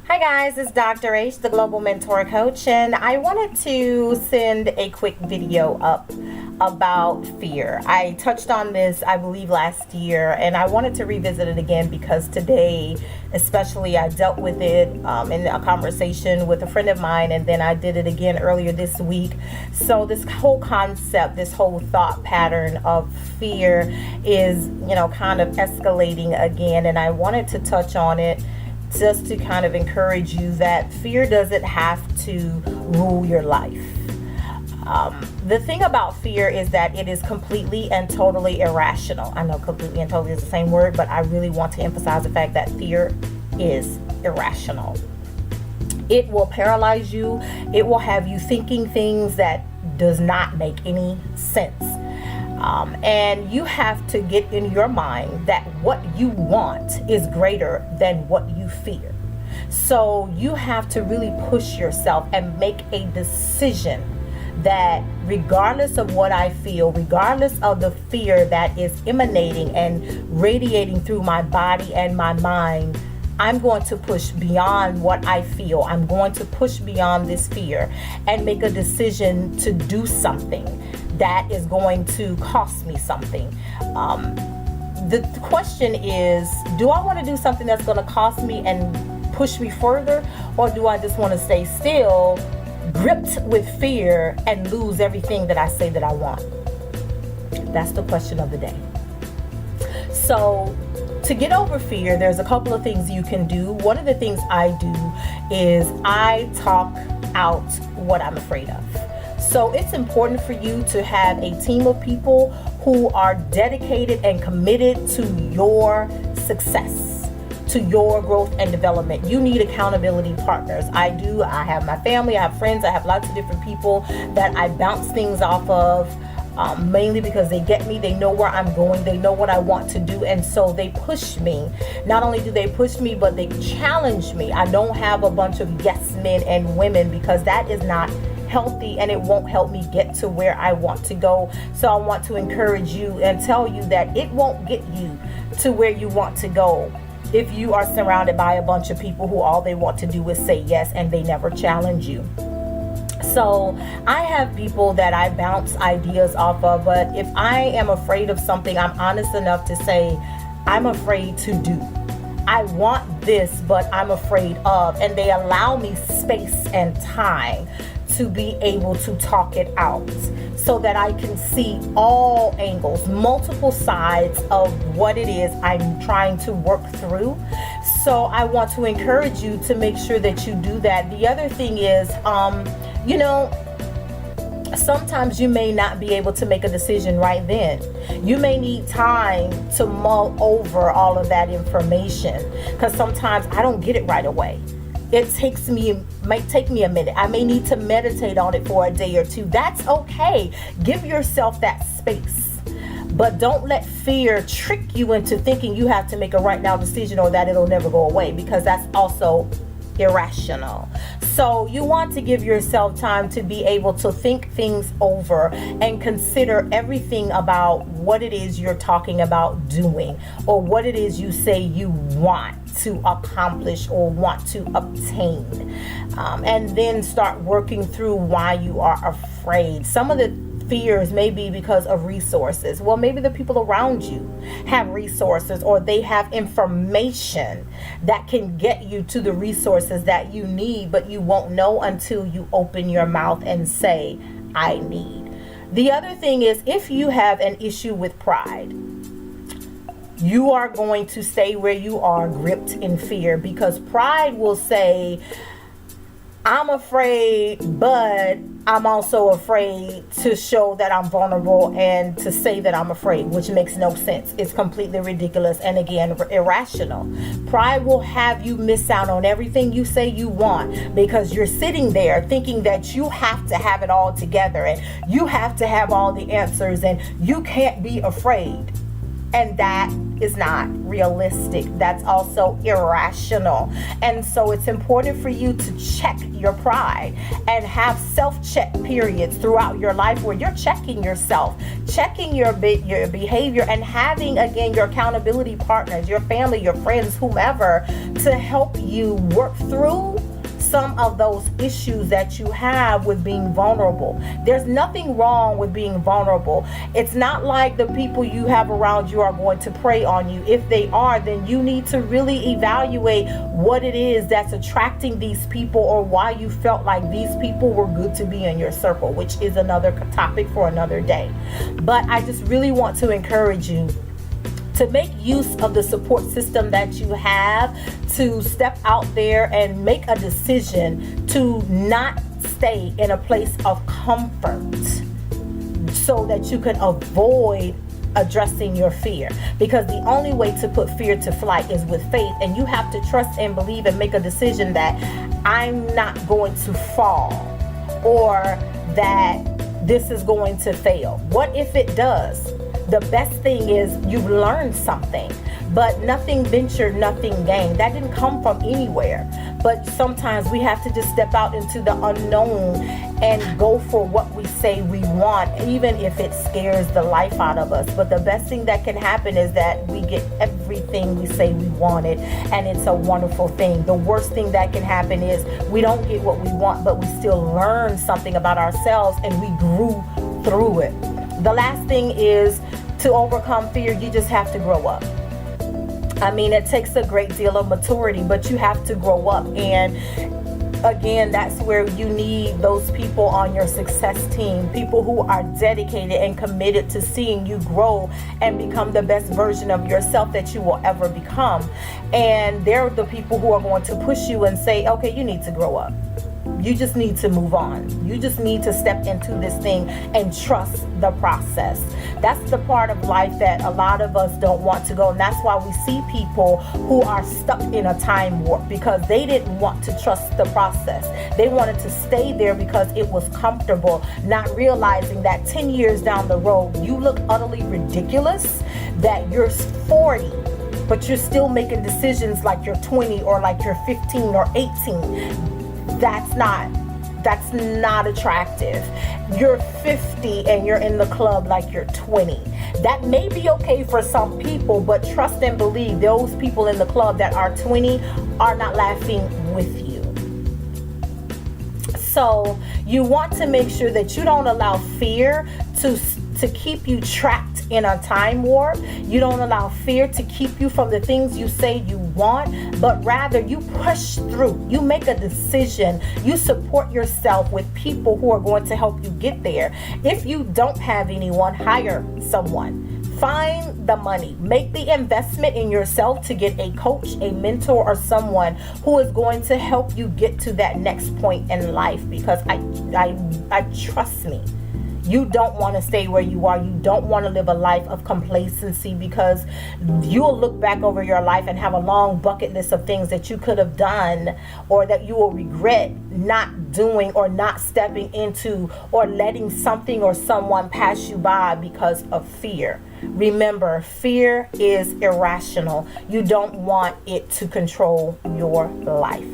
Hi guys, it's Dr. H, the Global Mentor Coach, and I wanted to send a quick video up about fear. I touched on this, I believe, last year, and I wanted to revisit it again because today, especially, I dealt with it in a conversation with a friend of mine, and then I did it again earlier this week. So this whole concept, this whole thought pattern of fear is, kind of escalating again, and I wanted to touch on it just to kind of encourage you that fear doesn't have to rule your life. The thing about fear is that it is completely and totally irrational. I know completely and totally is the same word, but I really want to emphasize the fact that fear is irrational. It will paralyze you. It will have you thinking things that does not make any sense. And you have to get in your mind that what you want is greater than what you fear. So you have to really push yourself and make a decision that regardless of what I feel, regardless of the fear that is emanating and radiating through my body and my mind, I'm going to push beyond what I feel. I'm going to push beyond this fear and make a decision to do something that is going to cost me something. The question is, do I want to do something that's going to cost me and push me further? Or do I just want to stay still, gripped with fear, and lose everything that I say that I want? That's the question of the day. So to get over fear, there's a couple of things you can do. One of the things I do is I talk out what I'm afraid of. So it's important for you to have a team of people who are dedicated and committed to your success, to your growth and development. You need accountability partners. I do. I have my family, I have friends, I have lots of different people that I bounce things off of. Mainly because they get me, they know where I'm going, they know what I want to do, and so they push me. Not only do they push me, but they challenge me. I don't have a bunch of yes men and women because that is not healthy and it won't help me get to where I want to go. So I want to encourage you and tell you that it won't get you to where you want to go if you are surrounded by a bunch of people who all they want to do is say yes and they never challenge you. So I have people that I bounce ideas off of, but if I am afraid of something, I'm honest enough to say, I'm afraid to do. I want this, but I'm afraid of, and they allow me space and time to be able to talk it out so that I can see all angles, multiple sides of what it is I'm trying to work through. So I want to encourage you to make sure that you do that. The other thing is, sometimes you may not be able to make a decision right then. You may need time to mull over all of that information because sometimes I don't get it right away. It might take me a minute. I may need to meditate on it for a day or two. That's okay. Give yourself that space. But don't let fear trick you into thinking you have to make a right now decision or that it'll never go away, because that's also irrational. So you want to give yourself time to be able to think things over and consider everything about what it is you're talking about doing or what it is you say you want to accomplish or want to obtain, and then start working through why you are afraid. Some of the fears may be because of resources. Well, maybe the people around you have resources or they have information that can get you to the resources that you need, but you won't know until you open your mouth and say, I need. The other thing is, if you have an issue with pride, you are going to stay where you are, gripped in fear, because pride will say, I'm afraid, but I'm also afraid to show that I'm vulnerable and to say that I'm afraid, which makes no sense. It's completely ridiculous and, again, irrational. Pride will have you miss out on everything you say you want because you're sitting there thinking that you have to have it all together and you have to have all the answers and you can't be afraid. And that is not realistic. That's also irrational. And so it's important for you to check your pride and have self-check periods throughout your life where you're checking yourself, checking your behavior, and having, again, your accountability partners, your family, your friends, whomever, to help you work through some of those issues that you have with being vulnerable. There's nothing wrong with being vulnerable. It's not like the people you have around you are going to prey on you. If they are, then you need to really evaluate what it is that's attracting these people, or why you felt like these people were good to be in your circle, which is another topic for another day. But I just really want to encourage you to make use of the support system that you have, to step out there and make a decision to not stay in a place of comfort so that you can avoid addressing your fear. Because the only way to put fear to flight is with faith, and you have to trust and believe and make a decision that I'm not going to fall, or that this is going to fail. What if it does? The best thing is you've learned something. But nothing ventured, nothing gained. That didn't come from anywhere. But sometimes we have to just step out into the unknown and go for what we say we want, even if it scares the life out of us. But the best thing that can happen is that we get everything we say we wanted, and it's a wonderful thing. The worst thing that can happen is we don't get what we want, but we still learn something about ourselves, and we grew through it. The last thing is, to overcome fear, you just have to grow up. I mean, it takes a great deal of maturity, but you have to grow up. And again, that's where you need those people on your success team, people who are dedicated and committed to seeing you grow and become the best version of yourself that you will ever become. And they're the people who are going to push you and say, okay, you need to grow up. You just need to move on. You just need to step into this thing and trust the process. That's the part of life that a lot of us don't want to go. And that's why we see people who are stuck in a time warp, because they didn't want to trust the process. They wanted to stay there because it was comfortable, not realizing that 10 years down the road, you look utterly ridiculous, that you're 40, but you're still making decisions like you're 20 or like you're 15 or 18. That's not attractive. You're 50 and you're in the club like you're 20. That may be okay for some people, but trust and believe those people in the club that are 20 are not laughing with you. So you want to make sure that you don't allow fear to keep you trapped in a time warp. You don't allow fear to keep you from the things you say you want, but rather you push through. You make a decision. You support yourself with people who are going to help you get there. If you don't have anyone, hire someone. Find the money. Make the investment in yourself to get a coach, a mentor, or someone who is going to help you get to that next point in life. Because I trust me, you don't want to stay where you are. You don't want to live a life of complacency, because you'll look back over your life and have a long bucket list of things that you could have done, or that you will regret not doing, or not stepping into, or letting something or someone pass you by because of fear. Remember, fear is irrational. You don't want it to control your life.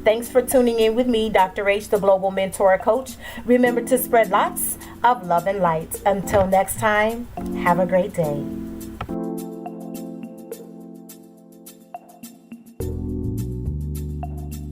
Thanks for tuning in with me, Dr. H, the Global Mentor Coach. Remember to spread lots of love and light. Until next time, have a great day.